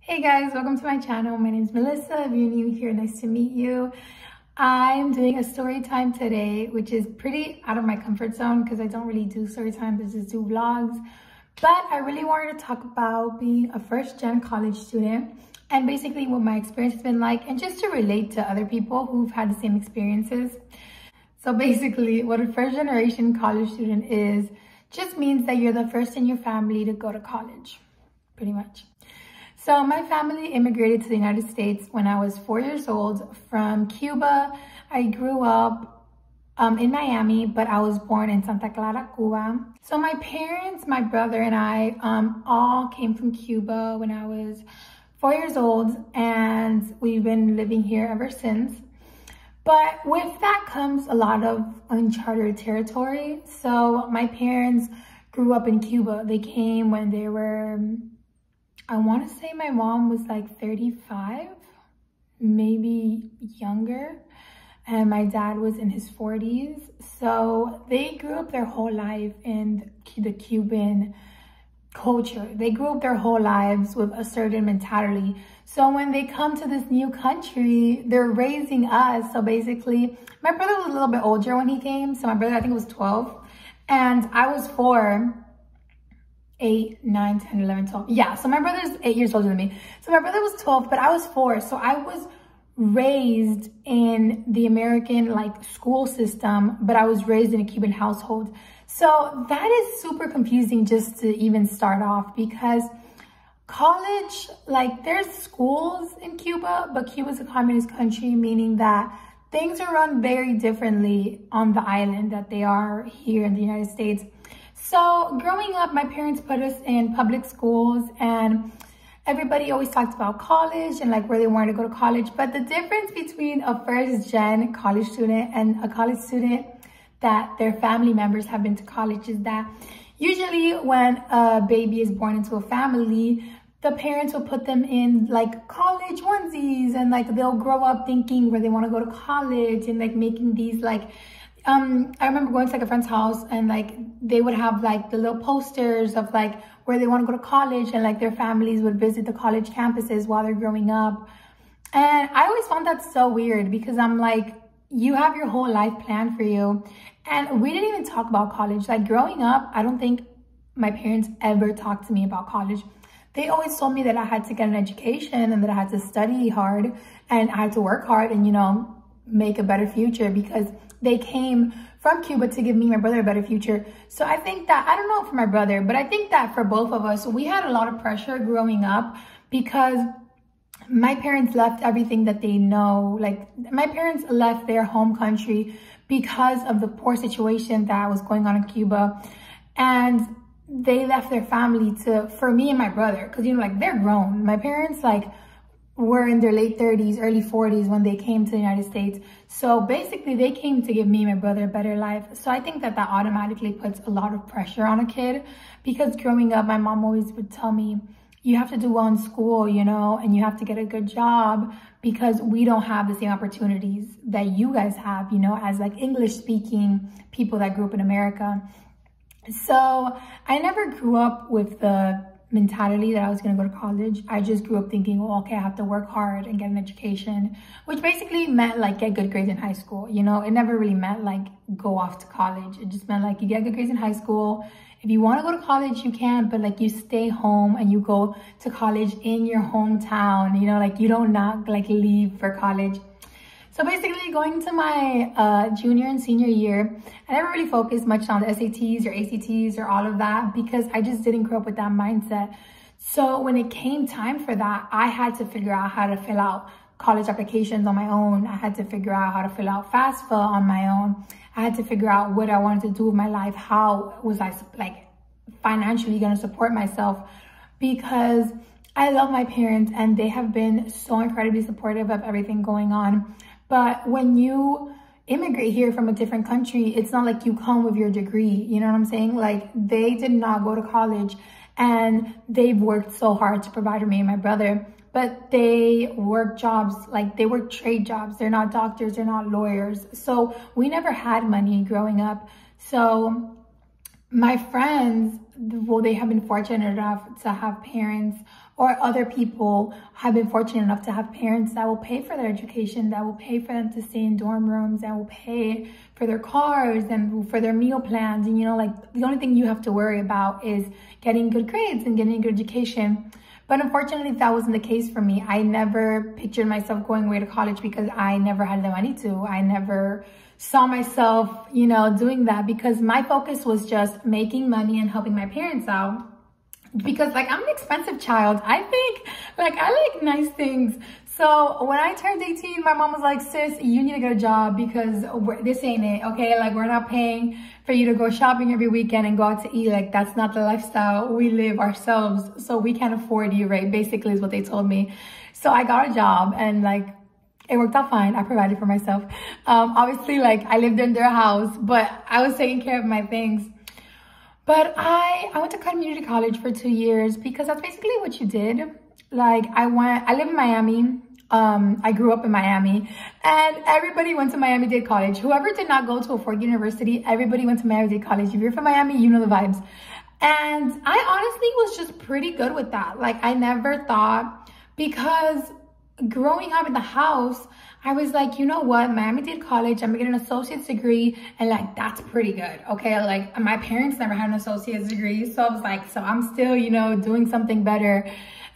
Hey guys, welcome to my channel. My name is Melissa. If you're new here, nice to meet you. I'm doing a story time today, which is pretty out of my comfort zone because I don't really do story times, I just do vlogs. But I really wanted to talk about being a first-gen college student and basically what my experience has been like and just to relate to other people who've had the same experiences. So basically, what a first-generation college student is just means that you're the first in your family to go to college, pretty much. So my family immigrated to the United States when I was 4 years old from Cuba. I grew up in Miami, but I was born in Santa Clara, Cuba. So my parents, my brother, and I all came from Cuba when I was 4 years old, and we've been living here ever since. But with that comes a lot of uncharted territory. So my parents grew up in Cuba. They came when they were, I want to say my mom was like 35, maybe younger, and my dad was in his 40s. So they grew up their whole life in the Cuban culture. They grew up their whole lives with a certain mentality. So when they come to this new country, they're raising us. So basically, my brother was a little bit older when he came. So my brother, I think, was 12, and I was 4. 8, 9, 10, 11, 12. Yeah, so my brother's 8 years older than me. So my brother was 12, but I was 4. So I was raised in the American school system, but I was raised in a Cuban household. So that is super confusing just to even start off, because college, there's schools in Cuba, but Cuba's a communist country, meaning that things are run very differently on the island that they are here in the United States. So growing up, my parents put us in public schools, and everybody always talked about college and where they wanted to go to college. But the difference between a first-gen college student and a college student that their family members have been to college is that usually when a baby is born into a family, the parents will put them in college onesies, and they'll grow up thinking where they want to go to college and making these I remember going to a friend's house, and they would have the little posters of where they want to go to college, and their families would visit the college campuses while they're growing up. And I always found that so weird, because I'm you have your whole life planned for you, and we didn't even talk about college. Growing up, I don't think my parents ever talked to me about college. They always told me that I had to get an education and that I had to study hard and I had to work hard and, make a better future, because they came from Cuba to give me and my brother a better future. So I think that, I don't know for my brother, but I think that for both of us, we had a lot of pressure growing up, because my parents left everything that they know. My parents left their home country because of the poor situation that was going on in Cuba. And they left their family for me and my brother, because, they're grown. My parents, were in their late 30s, early 40s when they came to the United States. So basically they came to give me and my brother a better life. So I think that automatically puts a lot of pressure on a kid, because growing up, my mom always would tell me, you have to do well in school, and you have to get a good job, because we don't have the same opportunities that you guys have, as English speaking people that grew up in America. So I never grew up with the mentality that I was going to go to college. I just grew up thinking, well, okay, I have to work hard and get an education, which basically meant get good grades in high school. It never really meant go off to college. It just meant you get good grades in high school. If you want to go to college, you can, but you stay home and you go to college in your hometown, you don't not leave for college. So basically going to my junior and senior year, I never really focused much on the SATs or ACTs or all of that, because I just didn't grow up with that mindset. So when it came time for that, I had to figure out how to fill out college applications on my own. I had to figure out how to fill out FAFSA on my own. I had to figure out what I wanted to do with my life. How was I financially going to support myself? Because I love my parents and they have been so incredibly supportive of everything going on. But when you immigrate here from a different country, it's not you come with your degree. You know what I'm saying? They did not go to college, and they've worked so hard to provide for me and my brother. But they work jobs, they work trade jobs. They're not doctors, they're not lawyers. So we never had money growing up. So my friends, well, they have been fortunate enough to have parents or other people have been fortunate enough to have parents that will pay for their education, that will pay for them to stay in dorm rooms, that will pay for their cars and for their meal plans. And, you know, like the only thing you have to worry about is getting good grades and getting a good education. But unfortunately, that wasn't the case for me. I never pictured myself going away to college because I never had the money to. I never saw myself, you know, doing that because my focus was just making money and helping my parents out. Because like I'm an expensive child. I think like I like nice things. So when I turned 18, my mom was like, sis, you need to get a job because this ain't it, okay? Like we're not paying for you to go shopping every weekend and go out to eat. Like that's not the lifestyle we live ourselves. So we can't afford you, right? Basically is what they told me. So I got a job and like it worked out fine. I provided for myself. Obviously like I lived in their house, but I was taking care of my things. But I went to community college for 2 years because that's basically what you did. Like I live in Miami. I grew up in Miami and everybody went to Miami-Dade College. Whoever did not go to a Ford University, everybody went to Miami-Dade College. If you're from Miami, you know the vibes. And I honestly was just pretty good with that. Like I never thought, because growing up in the house, I was like, you know what, Miami-Dade College, I'm gonna get an associate's degree, and like, that's pretty good, okay? Like, my parents never had an associate's degree, so I was like, so I'm still, you know, doing something better,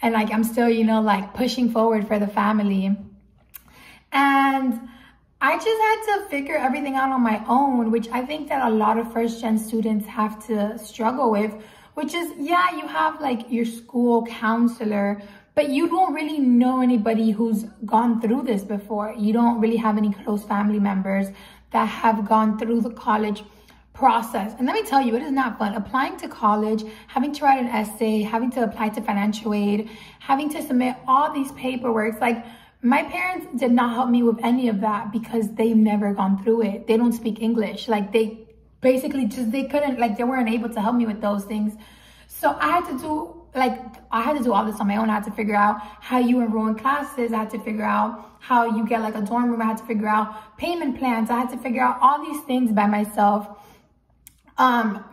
and like, I'm still, you know, like, pushing forward for the family. And I just had to figure everything out on my own, which I think that a lot of first-gen students have to struggle with, which is, yeah, you have like your school counselor, but you don't really know anybody who's gone through this before. You don't really have any close family members that have gone through the college process. And let me tell you, it is not fun. Applying to college, having to write an essay, having to apply to financial aid, having to submit all these paperwork. Like my parents did not help me with any of that because they've never gone through it. They don't speak English. Like they basically just, they couldn't, like they weren't able to help me with those things. So I had to do all this on my own. I had to figure out how you enroll in classes. I had to figure out how you get like a dorm room. I had to figure out payment plans. I had to figure out all these things by myself.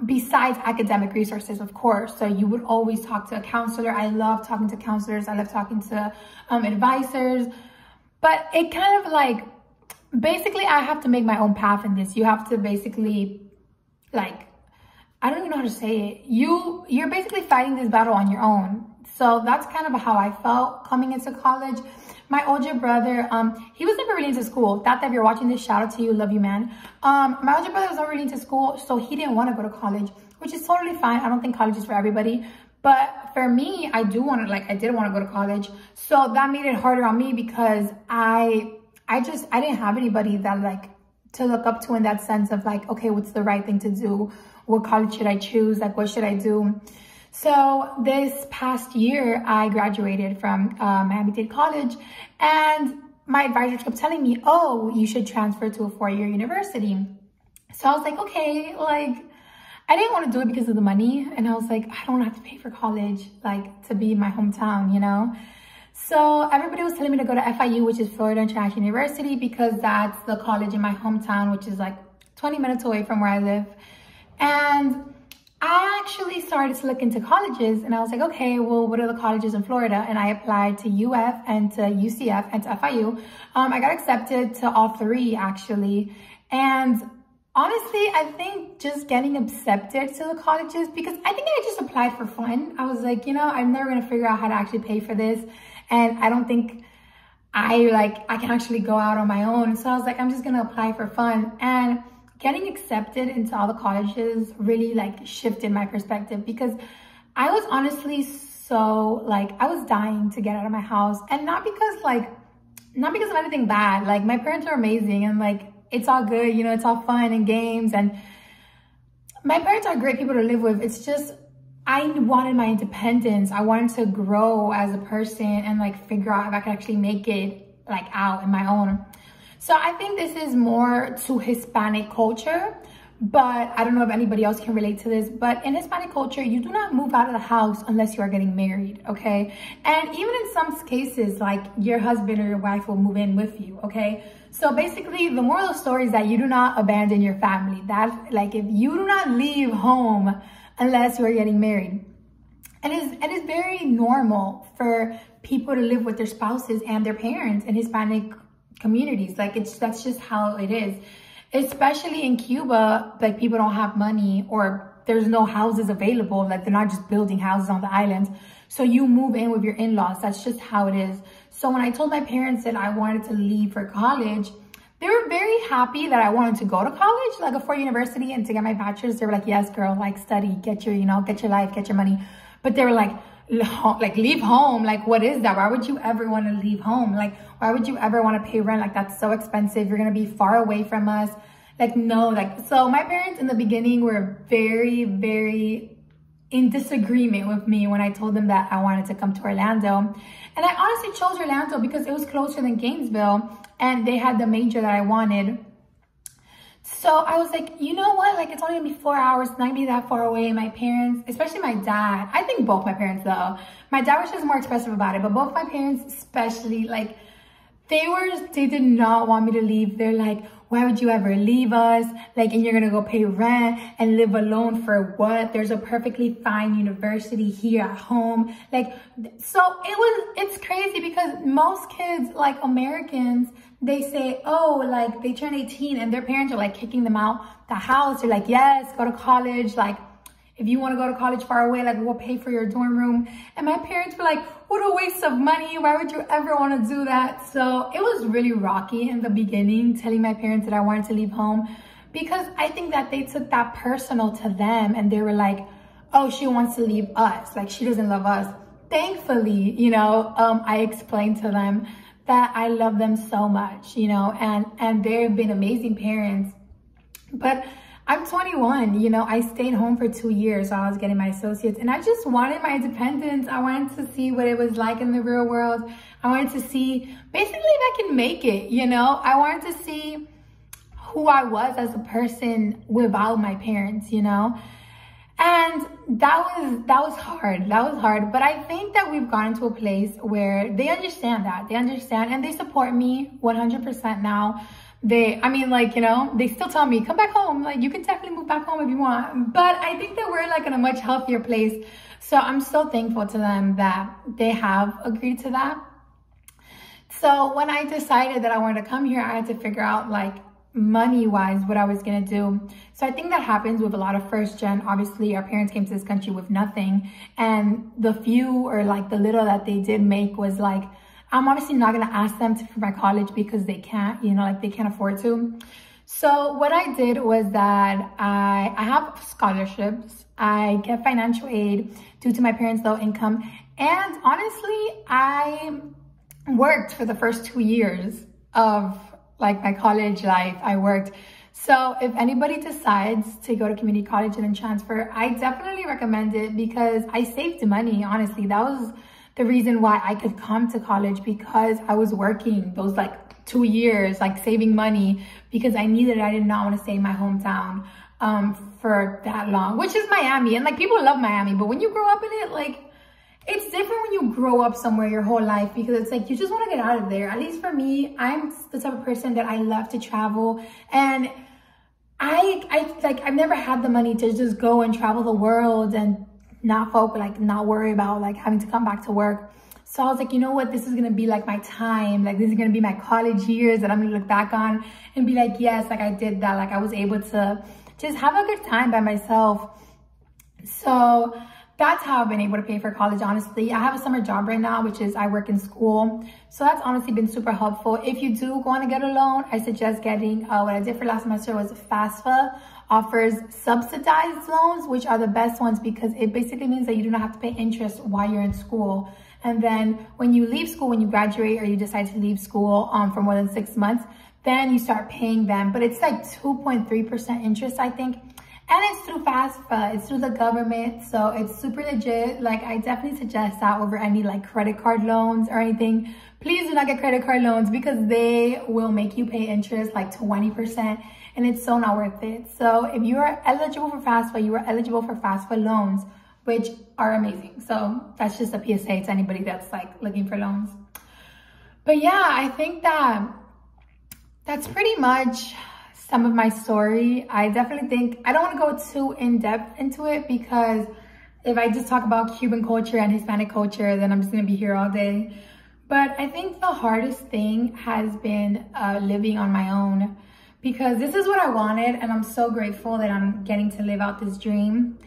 Besides academic resources, of course. So you would always talk to a counselor. I love talking to counselors. I love talking to advisors. But it kind of like, basically I have to make my own path in this. You have to basically like, I don't even know how to say it. You're basically fighting this battle on your own. So that's kind of how I felt coming into college. My older brother, he was never really into school. Not that if you're watching this, shout out to you, love you, man. My older brother was not really into school, so he didn't want to go to college, which is totally fine. I don't think college is for everybody. But for me, I did want to go to college. So that made it harder on me because I didn't have anybody that like to look up to in that sense of like, okay, what's the right thing to do? What college should I choose? Like, what should I do? So this past year, I graduated from Miami-Dade College, and my advisor kept telling me, oh, you should transfer to a 4-year university. So I was like, okay, like, I didn't want to do it because of the money. And I was like, I don't have to pay for college, like, to be in my hometown, you know? So everybody was telling me to go to FIU, which is Florida International University, because that's the college in my hometown, which is like 20 minutes away from where I live. And I actually started to look into colleges, and I was like, okay, well, what are the colleges in Florida? And I applied to UF and to UCF and to FIU. I got accepted to all three, actually. And honestly, I think just getting accepted to the colleges, because I think I just applied for fun. I was like, you know, I'm never going to figure out how to actually pay for this. And I don't think I can actually go out on my own. So I was like, I'm just going to apply for fun. And getting accepted into all the colleges really like shifted my perspective, because I was honestly so like, I was dying to get out of my house. And not because of anything bad. Like my parents are amazing and like, it's all good, you know, it's all fun and games. And my parents are great people to live with. It's just, I wanted my independence. I wanted to grow as a person and like figure out if I could actually make it like out in my own. So I think this is more to Hispanic culture, but I don't know if anybody else can relate to this, but in Hispanic culture, you do not move out of the house unless you are getting married, okay? And even in some cases, like your husband or your wife will move in with you, okay? So basically, the moral of the story is that you do not abandon your family. That, like, if you do not leave home unless you are getting married. it's very normal for people to live with their spouses and their parents in Hispanic communities. Like that's just how it is. Especially in Cuba, like people don't have money or there's no houses available. Like they're not just building houses on the island. So you move in with your in-laws. That's just how it is. So when I told my parents that I wanted to leave for college, they were very happy that I wanted to go to college, like a 4-year university, and to get my bachelor's. They were like, yes, girl, like study, get your, get your life, get your money. But they were like leave home. Like, what is that? Why would you ever want to leave home? Like, why would you ever want to pay rent? Like, that's so expensive. You're going to be far away from us. Like, no, like, so my parents in the beginning were very, very in disagreement with me when I told them that I wanted to come to Orlando. And I honestly chose Orlando because it was closer than Gainesville and they had the major that I wanted. So I was like, you know what? Like, it's only gonna be 4 hours. It's not gonna be that far away. My parents, especially my dad, I think both my parents though. My dad was just more expressive about it, but both my parents especially, like, they did not want me to leave. They're like, why would you ever leave us? Like, and you're gonna go pay rent and live alone for what? There's a perfectly fine university here at home. Like, so it's crazy because most kids, like Americans, they say, oh, like they turn 18 and their parents are like kicking them out the house. They're like, yes, go to college. Like, if you want to go to college far away, like we'll pay for your dorm room. And my parents were like, what a waste of money. Why would you ever want to do that? So it was really rocky in the beginning, telling my parents that I wanted to leave home, because I think that they took that personal to them and they were like, oh, she wants to leave us. Like, she doesn't love us. Thankfully, I explained to them that I love them so much, and they've been amazing parents. But I'm 21, I stayed home for 2 years while I was getting my associates, and I just wanted my independence. I wanted to see what it was like in the real world. I wanted to see basically if I can make it, I wanted to see who I was as a person without my parents, and that was hard. That was hard. But I think that we've gotten to a place where they understand that. They understand and they support me 100% now. They still tell me, come back home. Like, you can definitely move back home if you want. But I think that we're like in a much healthier place. So I'm so thankful to them that they have agreed to that. So when I decided that I wanted to come here, I had to figure out, like, money-wise, what I was gonna do. So I think that happens with a lot of first gen. Obviously, our parents came to this country with nothing. And the few or like the little that they did make was like, I'm obviously not gonna ask them for my college because they can't, they can't afford to. So what I did was that I have scholarships. I get financial aid due to my parents' low income. And honestly, I worked for the first 2 years of like my college life. I worked. So if anybody decides to go to community college and then transfer, I definitely recommend it because I saved money. Honestly, that was the reason why I could come to college, because I was working those like 2 years, like saving money, because I knew that I did not want to stay in my hometown for that long, which is Miami. And like, people love Miami, but when you grow up in it, like, it's different when you grow up somewhere your whole life, because it's like, you just want to get out of there. At least for me, I'm the type of person that I love to travel, and I've never had the money to just go and travel the world and not worry about like having to come back to work. So I was like, you know what, this is gonna be like my time. Like, this is gonna be my college years that I'm gonna look back on and be like, yes, like I did that. Like, I was able to just have a good time by myself. So that's how I've been able to pay for college, honestly. I have a summer job right now, which is I work in school. So that's honestly been super helpful. If you do want to get a loan, I suggest getting, what I did for last semester was FAFSA offers subsidized loans, which are the best ones because it basically means that you do not have to pay interest while you're in school. And then when you leave school, when you graduate or you decide to leave school for more than 6 months, then you start paying them. But it's like 2.3% interest, I think. And it's through FAFSA, it's through the government, so it's super legit. Like, I definitely suggest that over any like credit card loans or anything. Please do not get credit card loans because they will make you pay interest like 20%, and it's so not worth it. So if you are eligible for FAFSA, you are eligible for FAFSA loans, which are amazing. So that's just a PSA to anybody that's like looking for loans. But yeah, I think that's pretty much some of my story. I definitely think I don't want to go too in depth into it because if I just talk about Cuban culture and Hispanic culture, then I'm just gonna be here all day. But I think the hardest thing has been living on my own, because this is what I wanted and I'm so grateful that I'm getting to live out this dream.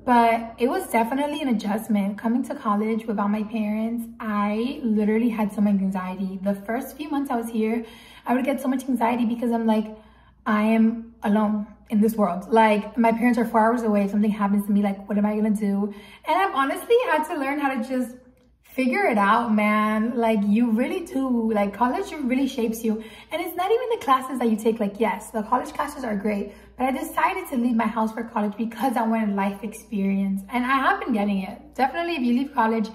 But it was definitely an adjustment. Coming to college without my parents, I literally had so much anxiety. The first few months I was here, I would get so much anxiety because I'm like, I am alone in this world. Like, my parents are 4 hours away. If something happens to me, like, what am I gonna do? And I've honestly had to learn how to just figure it out, man. Like, you really do. Like, college really shapes you. And it's not even the classes that you take. Like, yes, the college classes are great, but I decided to leave my house for college because I wanted life experience. And I have been getting it. Definitely, if you leave college,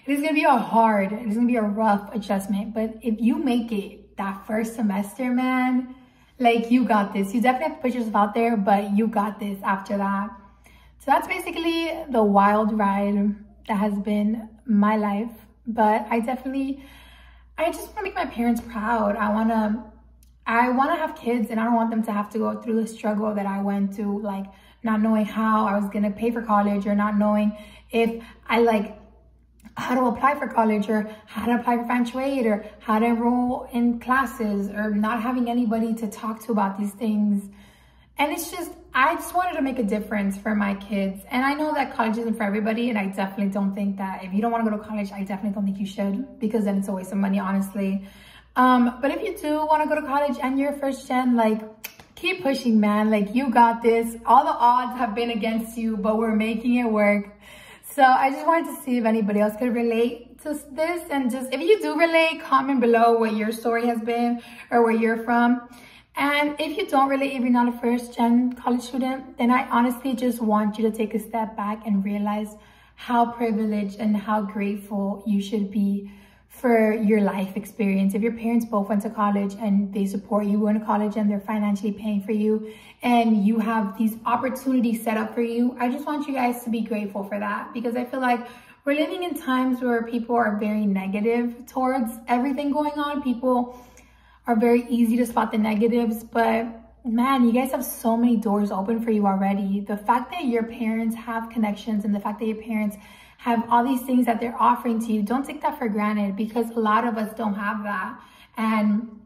it is gonna be it's gonna be a rough adjustment. But if you make it that first semester, man, like, you got this. You definitely have to put yourself out there, but you got this after that. So that's basically the wild ride that has been my life. But I just want to make my parents proud. I want to have kids, and I don't want them to have to go through the struggle that I went through, like not knowing how I was going to pay for college, or not knowing if how to apply for college, or how to apply for financial aid, or how to enroll in classes, or not having anybody to talk to about these things. And I just wanted to make a difference for my kids. And I know that college isn't for everybody, and I definitely don't think that if you don't want to go to college, I definitely don't think you should, because then it's a waste of money, honestly. But if you do want to go to college and you're first gen, like, keep pushing, man. Like, you got this. All the odds have been against you, but we're making it work. So I just wanted to see if anybody else could relate to this. And just, if you do relate, comment below what your story has been or where you're from. And if you don't relate, if you're not a first-gen college student, then I honestly just want you to take a step back and realize how privileged and how grateful you should be for your life experience. If your parents both went to college and they support you going to college and they're financially paying for you, and you have these opportunities set up for you, I just want you guys to be grateful for that, because I feel like we're living in times where people are very negative towards everything going on. People are very easy to spot the negatives, but man, you guys have so many doors open for you already. The fact that your parents have connections, and the fact that your parents have all these things that they're offering to you, don't take that for granted, because a lot of us don't have that. And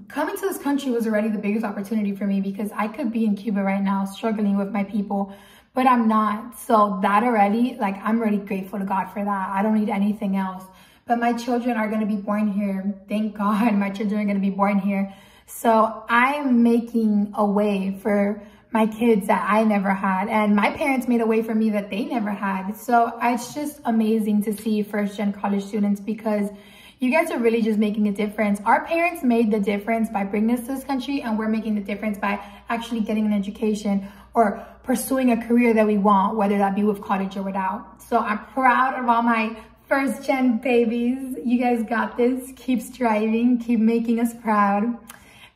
coming to this country was already the biggest opportunity for me, because I could be in Cuba right now struggling with my people, but I'm not. So that already, like, I'm already grateful to God for that. I don't need anything else. But my children are going to be born here. Thank God my children are going to be born here. So I'm making a way for my kids that I never had. And my parents made a way for me that they never had. So it's just amazing to see first-gen college students, because you guys are really just making a difference. Our parents made the difference by bringing us to this country, and we're making the difference by actually getting an education or pursuing a career that we want, whether that be with college or without. So I'm proud of all my first-gen babies. You guys got this. Keep striving. Keep making us proud.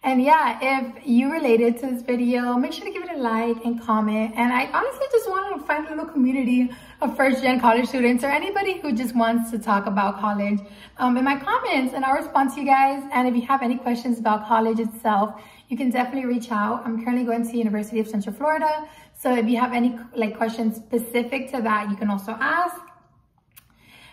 And yeah, if you related to this video, make sure to give it a like and comment. And I honestly just want to find a little community of first-gen college students, or anybody who just wants to talk about college in my comments, and I'll respond to you guys. And if you have any questions about college itself, you can definitely reach out. I'm currently going to the University of Central Florida. So if you have any questions specific to that, you can also ask.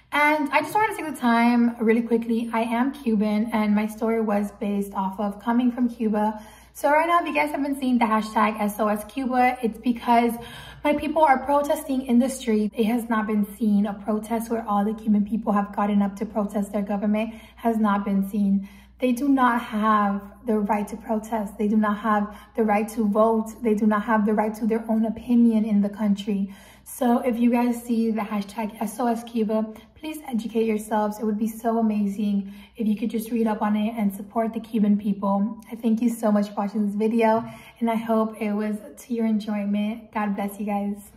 And I just wanted to take the time really quickly. I am Cuban, and my story was based off of coming from Cuba. So right now, if you guys haven't seen the hashtag SOS Cuba, it's because my people are protesting in the street. It has not been seen. A protest where all the Cuban people have gotten up to protest their government has not been seen. They do not have the right to protest. They do not have the right to vote. They do not have the right to their own opinion in the country. So if you guys see the hashtag SOS Cuba, please educate yourselves. It would be so amazing if you could just read up on it and support the Cuban people. I thank you so much for watching this video, and I hope it was to your enjoyment. God bless you guys.